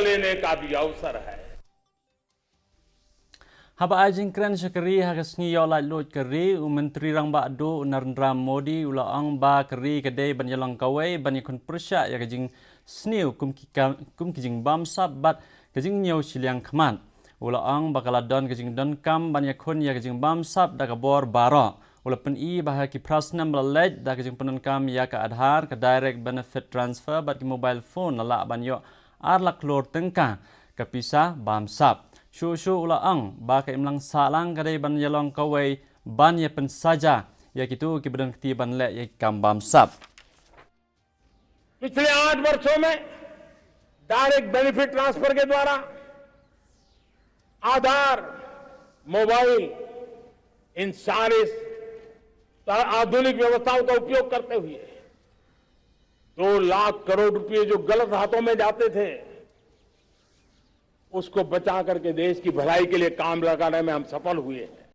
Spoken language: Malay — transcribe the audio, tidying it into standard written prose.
लेने का भी अवसर है। Haba ajing keren sekeri hagas ngiyo lai lot keri Menteri Rang Ba'du Narendra Modi ulaang ba keri kedai banyalang kawai banyakun persya ya kajing sniu kum kijing bamsa bat kajing nyaw siliang keman ulaang bakaladon kajing don kam banyakun ya kajing bamsap da kabor baro ulapan i bahar ki prasna melalej da kajing penon kam ya ka adhar ka direct benefit transfer bat ki mobile phone nala banyo arlak lor tengka kapisa bamsap Shushu ulaang baka imlang salang kadai ban yalong kawai ban ya pensaja ya kitu ki badan keti ban le ya kambam sap. पिछले 8 वर्षों में direct benefit transfer के द्वारा आधार, मोबाइल, इन सारे आधुनिक व्यवस्थाओं का उपयोग करते हुए 2 लाख करोड़ रुपए जो गलत हाथों में जाते थे उसको बचा करके देश की भलाई के लिए काम लगाने में हम सफल हुए हैं।